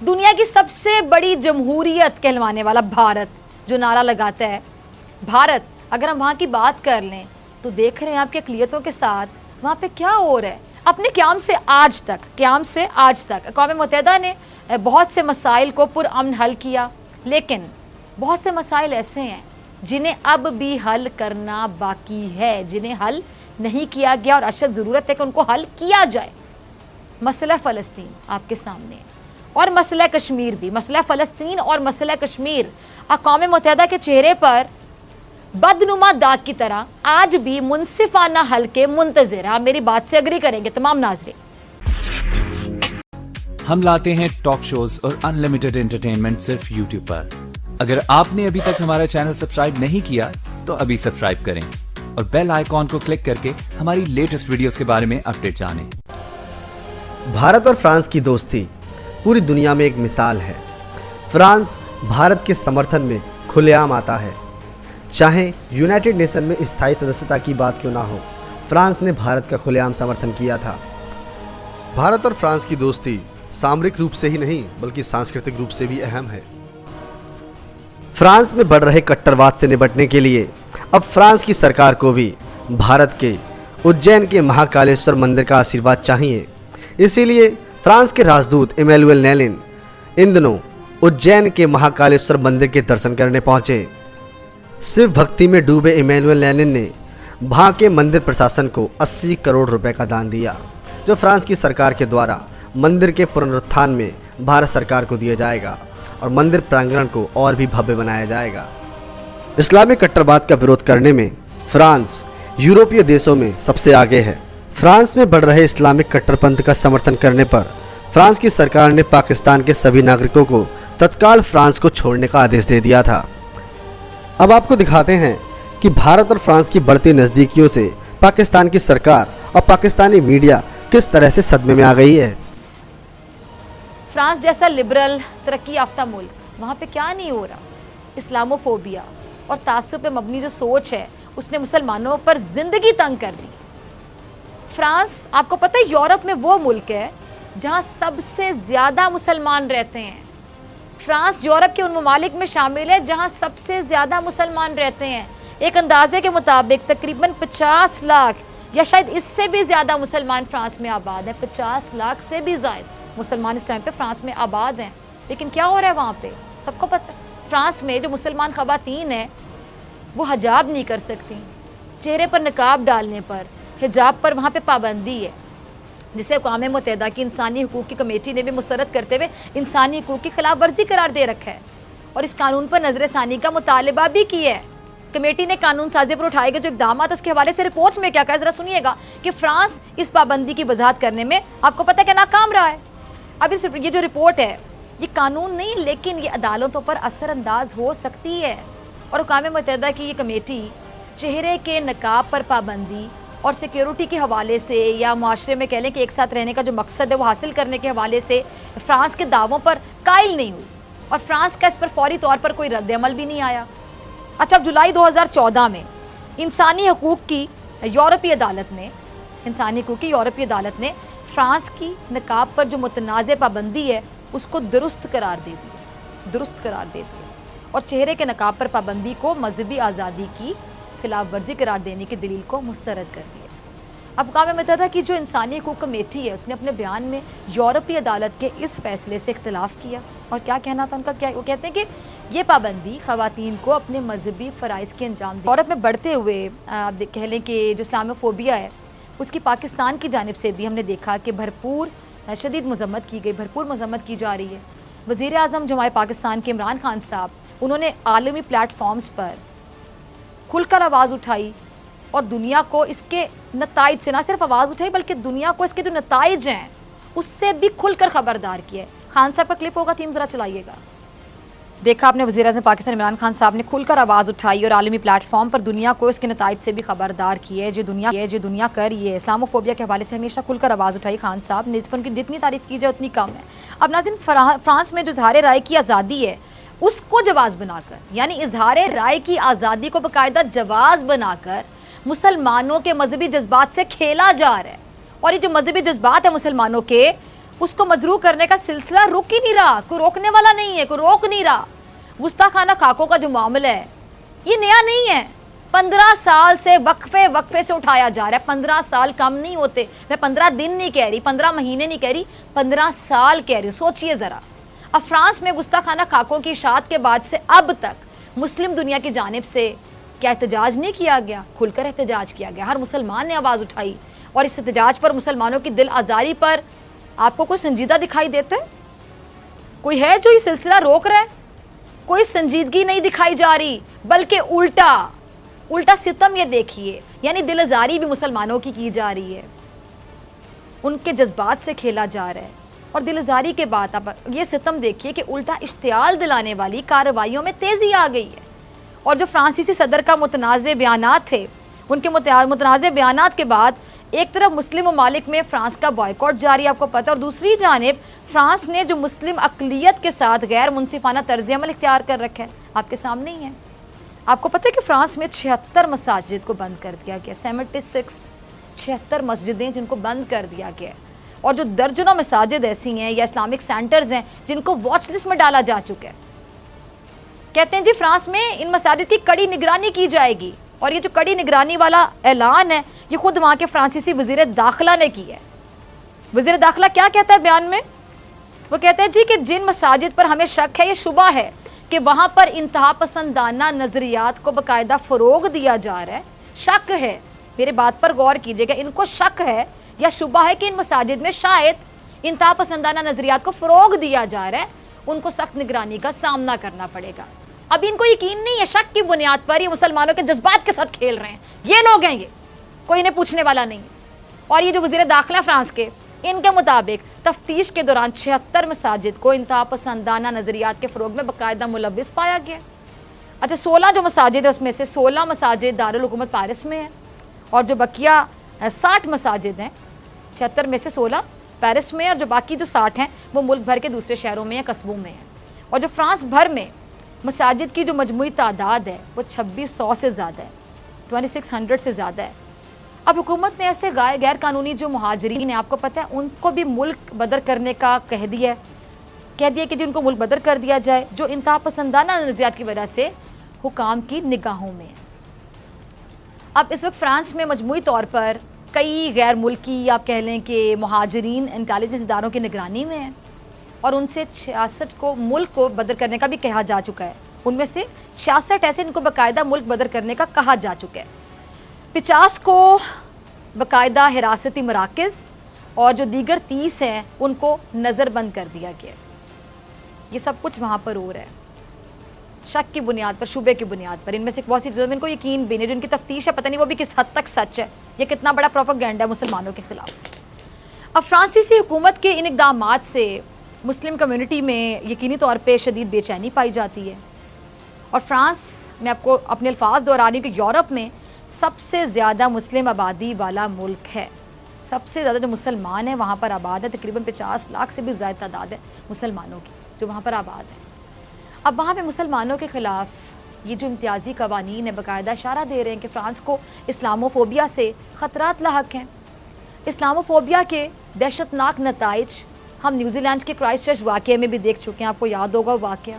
दुनिया की सबसे बड़ी जमहूरियत कहलवाने वाला भारत जो नारा लगाता है भारत, अगर हम वहाँ की बात कर लें तो देख रहे हैं आपकी अक़लियतों के साथ वहाँ पे क्या हो रहा है। अपने क़याम से आज तक अक़वाम मुत्तहिदा ने बहुत से मसाइल को पुरअमन हल किया, लेकिन बहुत से मसाइल ऐसे हैं जिन्हें अब भी हल करना बाकी है, जिन्हें हल नहीं किया गया और अशद ज़रूरत है कि उनको हल किया जाए। मसला फ़लस्तीन आपके सामने है और मसला कश्मीर भी। मसला फ़लस्तीन और मसला कश्मीर अक़वाम मुत्तहिदा के चेहरे पर बदनुमा दाग की तरह आज भी मुनसिफाना हल के मुंतज़िर। आप मेरी बात से अग्री करेंगे तमाम नाज़रीन। हम लाते हैं टॉक शोज और अनलिमिटेड एंटरटेनमेंट सिर्फ यूट्यूब पर। अगर आपने अभी तक हमारा चैनल सब्सक्राइब नहीं किया तो अभी सब्सक्राइब करें और बेल आइकॉन को क्लिक करके हमारी लेटेस्ट वीडियोस के बारे में अपडेट जानें। भारत और फ्रांस की दोस्ती पूरी दुनिया में एक मिसाल है। फ्रांस भारत के समर्थन में खुलेआम आता है, चाहे यूनाइटेड नेशन में स्थायी सदस्यता की बात क्यों ना हो, फ्रांस ने भारत का खुलेआम समर्थन किया था। भारत और फ्रांस की दोस्ती सामरिक रूप से ही नहीं बल्कि सांस्कृतिक रूप से भी अहम है। फ्रांस में बढ़ रहे कट्टरवाद से निपटने के लिए अब फ्रांस की सरकार को भी भारत के उज्जैन के महाकालेश्वर मंदिर का आशीर्वाद चाहिए। इसीलिए फ्रांस के राजदूत इमैनुअल नेलिन इन दिनों उज्जैन के महाकालेश्वर मंदिर के दर्शन करने पहुंचे। शिव भक्ति में डूबे इमैनुअल नेलिन ने वहां के मंदिर प्रशासन को 80 करोड़ रुपए का दान दिया, जो फ्रांस की सरकार के द्वारा मंदिर के पुनरुत्थान में भारत सरकार को दिया जाएगा और मंदिर प्रांगण को और भी भव्य बनाया जाएगा। इस्लामिक कट्टरवाद का विरोध करने में फ्रांस यूरोपीय देशों में सबसे आगे है। फ्रांस में बढ़ रहे इस्लामिक कट्टरपंथ का समर्थन करने पर फ्रांस की सरकार ने पाकिस्तान के सभी नागरिकों को तत्काल फ्रांस को छोड़ने का आदेश दे दिया था। अब आपको दिखाते हैं कि भारत और फ्रांस की बढ़ती नज़दीकियों से पाकिस्तान की सरकार और पाकिस्तानी मीडिया किस तरह से सदमे में आ गई है। फ्रांस जैसा लिबरल तरक्की याफ्ता मुल्क, वहाँ पे क्या नहीं हो रहा। इस्लामोफोबिया और तासुब पे मबनी जो सोच है उसने मुसलमानों पर जिंदगी तंग कर दी। फ्रांस, आपको पता है, यूरोप में वो मुल्क है जहाँ सबसे ज़्यादा मुसलमान रहते हैं। फ्रांस यूरोप के उन ममालिक में शामिल है जहाँ सबसे ज़्यादा मुसलमान रहते हैं। एक अंदाजे के मुताबिक तकरीबन 50 लाख या शायद इससे भी ज़्यादा मुसलमान फ्रांस में आबाद हैं। 50 लाख से भी ज़्यादा मुसलमान इस टाइम पे फ्रांस में आबाद हैं। लेकिन क्या हो रहा है वहाँ पे सबको पता है। फ्रांस में जो मुसलमान ख़वातीन हैं वो हिजाब नहीं कर सकती, चेहरे पर नकाब डालने पर, हिजाब पर वहाँ पे पाबंदी है, जिसे अक़वाम मुत्तहिदा की इंसानी हकूक़ की कमेटी ने भी मुस्तरद करते हुए इंसानी हकूक़ की खिलाफ वर्जी करार दे रखा है और इस कानून पर नज़रसानी का मुतालबा भी किया है। कमेटी ने कानून साजी पर उठाए गए जो इक़दाम उसके हवाले से रिपोर्ट में क्या कहा, ज़रा सुनिएगा कि फ्रांस इस पाबंदी की वजाहत करने में आपको पता है कि नाकाम रहा है। अब ये जो रिपोर्ट है ये कानून नहीं, लेकिन ये अदालतों पर असरअंदाज हो सकती है और अक़वाम मुत्तहिदा की ये कमेटी चेहरे के नकाब पर पाबंदी और सिक्योरिटी के हवाले से या माशरे में कह लें कि एक साथ रहने का जो मकसद है वो हासिल करने के हवाले से फ्रांस के दावों पर कायल नहीं हुई और फ्रांस का इस पर फौरी तौर पर कोई रद्द-ए-अमल भी नहीं आया। अच्छा, अब जुलाई 2014 में इंसानी हकूक़ की यूरोपीय अदालत ने फ्रांस की नकाब पर जो मुतनाज़ पाबंदी है उसको दुरुस्त करार दे दिया और चेहरे के नकाब पर पाबंदी को मजहबी आज़ादी की खिलाफ वर्जी करार देने की दलील को मुस्तरद कर दिया। अब अक़वाम मुत्तहिदा की जो इंसानी हकूक़ कमेटी है उसने अपने बयान में यूरोपीय अदालत के इस फैसले से इख्तिलाफ़ किया और क्या कहना था उनका, क्या वो कहते हैं कि ये पाबंदी ख़वातीन को अपने मजहबी फ़राइज़ के अंजाम यूरोप में बढ़ते हुए आप कह लें कि जो इस्लामोफोबिया है उसकी पाकिस्तान की जानिब से भी हमने देखा कि भरपूर शदीद मज़म्मत की जा रही है। वज़ीर आज़म जमाए पाकिस्तान के इमरान खान साहब, उन्होंने आलमी प्लेटफॉर्म्स पर खुलकर आवाज़ उठाई और दुनिया को इसके नताइज से ना सिर्फ आवाज़ उठाई बल्कि दुनिया को इसके जो नताइज हैं उससे भी खुलकर ख़बरदार किया है। खान साहब का क्लिप होगा, थीम ज़रा चलाइएगा। देखा आपने, वज़ीर आज़म पाकिस्तान इमरान खान साहब ने खुलकर आवाज़ उठाई और आलमी प्लेटफॉर्म पर दुनिया को इसके नताइज से भी ख़बरदार किया है। जो दुनिया कर रही है इस्लामोफोबिया के हवाले से हमेशा खुलकर आवाज़ उठाई खान साहब ने, इस पर उनकी जितनी तारीफ़ की जाए उतनी कम है। अब नाज़रीन, फ्रांस में जो इज़हार राय की आज़ादी है उसको जवाज़ बनाकर, यानी इज़हार राय की आज़ादी को बाकायदा जवाज़ बनाकर मुसलमानों के मजहबी जज्बात से खेला जा रहा है और ये जो मजहबी जज्बात है मुसलमानों के उसको मजरूह करने का सिलसिला रुक ही नहीं रहा, कोई रोकने वाला नहीं है, कोई रोक नहीं रहा। गुस्ताखाना खाकों का जो मामला है ये नया नहीं है, 15 साल से वक्फे से उठाया जा रहा है। 15 साल कम नहीं होते, मैं 15 दिन नहीं कह रही, 15 महीने नहीं कह रही, 15 साल कह रही हूँ। सोचिए ज़रा, अब फ्रांस में गुस्ताखाना खाकों की इशाअत के बाद से अब तक मुस्लिम दुनिया की जानिब से क्या एहतजाज नहीं किया गया? खुलकर एहतजाज किया गया, हर मुसलमान ने आवाज़ उठाई। और इस एहतजाज पर, मुसलमानों की दिल आज़ारी पर आपको कोई संजीदा दिखाई देता है? कोई है जो ये सिलसिला रोक रहा है? कोई संजीदगी नहीं दिखाई जा रही, बल्कि उल्टा सितम। ये देखिए, यानी दिल आज़ारी भी मुसलमानों की जा रही है, उनके जज्बात से खेला जा रहा है। और दिल आज़ारी के बाद अब ये सितम देखिए कि उल्टा इश्तियाल दिलाने वाली कार्रवाइयों में तेज़ी आ गई है। और जो फ्रांसीसी सदर का मुतनाज़े बयानात थे, उनके मुतनाज़े बयानात के बाद एक तरफ मुस्लिम ममालिक में फ्रांस का बॉयकॉट जारी, आपको पता है, और दूसरी जानिब फ्रांस ने जो मुस्लिम अक़लियत के साथ गैर मुनसिफाना तर्ज़ अमल इख्तियार कर रखा है, आपके सामने ही है। आपको पता है कि फ्रांस में 76 मसाजिद को बंद कर दिया गया, 76 मस्जिदें जिनको बंद कर दिया गया है। और जो दर्जनों मसाजिद ऐसी हैं या इस्लामिक सेंटर्स हैं जिनको वॉच लिस्ट में डाला जा चुका है। कहते हैं जी फ्रांस में इन मसाजिद की कड़ी निगरानी की जाएगी। और ये जो कड़ी निगरानी वाला ऐलान है ये खुद वहाँ के फ्रांसीसी वज़ीर दाखिला ने की है। वज़ीर दाखिला क्या कहता है बयान में? वो कहते हैं जी कि जिन मसाजिद पर हमें शक है, ये शुबा है कि वहाँ पर इंतहा पसंदाना नज़रियात को बाकायदा फ़रोग दिया जा रहा है। शक है, मेरे बात पर गौर कीजिएगा, इनको शक है या शुबा है कि इन मसाजिद में शायद इंतहा पसंदाना नज़रियात को फ़रोग दिया जा रहा है, उनको सख्त निगरानी का सामना करना पड़ेगा। अब इनको यकीन नहीं है, शक की बुनियाद पर ये मुसलमानों के जज्बात के साथ खेल रहे हैं। ये लोग हैं, ये कोई इन्हें पूछने वाला नहीं। और ये जो वज़ीर दाखिला फ्रांस के, इनके मुताबिक तफ्तीश के दौरान 76 मसाजिद को इंतहा पसंदाना नज़रियात के फ़रोग में बाकायदा मुलव्विस पाया गया। अच्छा, 16 जो मसाजिद है उसमें से 16 मसाजिद दारुल हुकूमत पेरिस में है, और जो बकिया 60 मसाजिद हैं, 76 में से 16 पेरिस में, और जो बाकी जो 60 हैं वो मुल्क भर के दूसरे शहरों में या कस्बों में हैं। और जो फ्रांस भर में मसाजिद की जो मजमूई तादाद है वो 2600 से ज़्यादा है, 2600 से ज़्यादा है। अब हुकूमत ने ऐसे गैर कानूनी जो मुहाजिरीन हैं, आपको पता है, उनको भी मुल्क बदर करने का कह दिया कि जिनको मुल्क बदर कर दिया जाए, जो इंतहा पसंदाना नज़रियात की वजह से हुकाम की निगाहों में है। अब इस वक्त फ्रांस में मजमूई तौर पर कई गैर मुल्की, आप कह लें कि मुहाजिरीन इंटेलिजेंस इदारों की निगरानी में हैं, और उनसे 66 को मुल्क को बदर करने का भी कहा जा चुका है। उनमें से 66 ऐसे इनको बाकायदा मुल्क बदर करने का कहा जा चुका है। 50 को बाकायदा हिरासती मराकज़, और जो दीगर 30 हैं उनको नज़रबंद कर दिया गया। ये सब कुछ वहाँ पर हो रहा है शक की बुनियाद पर, शुबे की बुनियाद पर। इनमें से बहुत सी चीज़ों में इनको यकीन भी नहीं, जो इनकी तफ्तीश है पता नहीं वो भी किस हद तक सच है, ये कितना बड़ा प्रोपेगेंडा है मुसलमानों के ख़िलाफ़। अब फ्रांसीसी हुकूमत के इन इक़दामात से मुस्लिम कम्युनिटी में यकीनी तौर पे शदीद बेचैनी पाई जाती है। और फ्रांस, मैं आपको अपने अल्फाज दोहरा रही हूँ कि यूरोप में सबसे ज़्यादा मुस्लिम आबादी वाला मुल्क है। सबसे ज़्यादा जो मुसलमान हैं वहाँ पर आबाद है, तकरीबन 50 लाख से भी ज़्यादा तादाद है मुसलमानों की जो वहाँ पर आबाद है। अब वहाँ पे मुसलमानों के ख़िलाफ़ ये जो इम्तियाज़ी कवानीन है बाकायदा इशारा दे रहे हैं कि फ़्रांस को इस्लामोफोबिया से ख़तरात लाहक हैं। इस्लामोफोबिया के दहशतनाक नताइज हम न्यूजीलैंड के क्राइस्टचर्च वाक़े में भी देख चुके हैं। आपको याद होगा वाक़या,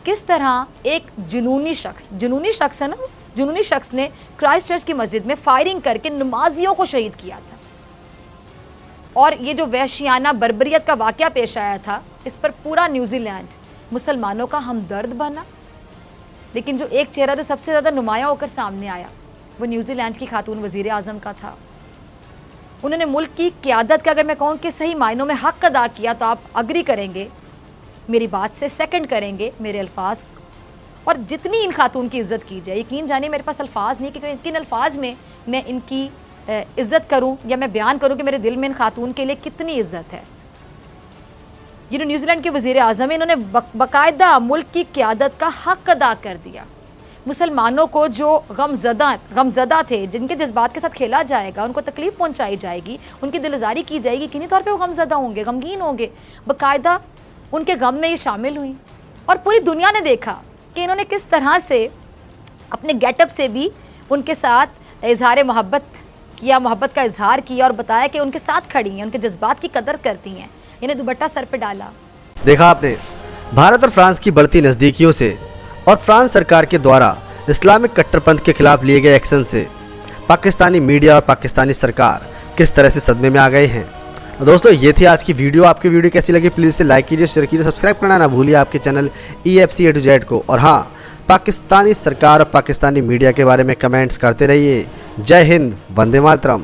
किस तरह एक जुनूनी शख्स है ना, जुनूनी शख्स ने क्राइस्टचर्च की मस्जिद में फायरिंग करके नमाजियों को शहीद किया था। और ये जो वहशियाना बर्बरियत का वाक़या पेश आया था, इस पर पूरा न्यूजीलैंड मुसलमानों का हमदर्द बना। लेकिन जो एक चेहरा जो सबसे ज़्यादा नुमाया होकर सामने आया वो न्यूजीलैंड की खातून वज़ीर आज़म का था। उन्होंने मुल्क की क़यादत का, अगर मैं कहूँ कि सही मायनों में हक़ अदा किया, तो आप अग्री करेंगे मेरी बात से, सेकंड करेंगे मेरे अल्फाज। और जितनी इन खातून की इज़्ज़त की जाए, यकीन जानिए मेरे पास अल्फाज नहीं कि किन अल्फाज में मैं इनकी इज़्ज़त करूँ या मैं बयान करूँ कि मेरे दिल में इन खातून के लिए कितनी इज़्ज़त है। जिन्होंने न्यूजीलैंड के वज़ीर आज़म है, इन्होंने बाकायदा मुल्क की क़यादत का हक़ अदा कर दिया। मुसलमानों को जो गमज़दा थे, जिनके जज्बात के साथ खेला जाएगा, उनको तकलीफ़ पहुँचाई जाएगी, उनकी दिलजारी की जाएगी, किन्हीं तौर पर वो गमज़दा होंगे, गमगीन होंगे, बाकायदा उनके गम में ये शामिल हुई। और पूरी दुनिया ने देखा कि इन्होंने किस तरह से अपने गेटअप से भी उनके साथ इजहार मोहब्बत किया, मोहब्बत का इजहार किया और बताया कि उनके साथ खड़ी हैं, उनके जज्बात की कदर करती हैं। यानी दुपट्टा सर पे डाला। देखा आपने, भारत और फ्रांस की बढ़ती नज़दीकियों से और फ्रांस सरकार के द्वारा इस्लामिक कट्टरपंथ के खिलाफ लिए गए एक्शन से पाकिस्तानी मीडिया और पाकिस्तानी सरकार किस तरह से सदमे में आ गए हैं। तो दोस्तों, ये थी आज की वीडियो। आपकी वीडियो कैसी लगी प्लीज़ इसे लाइक कीजिए, शेयर कीजिए, सब्सक्राइब करना ना भूलिए आपके channel EFC A to Z को। और हाँ, पाकिस्तानी सरकार और पाकिस्तानी मीडिया के बारे में कमेंट्स करते रहिए। जय हिंद, वंदे मातरम।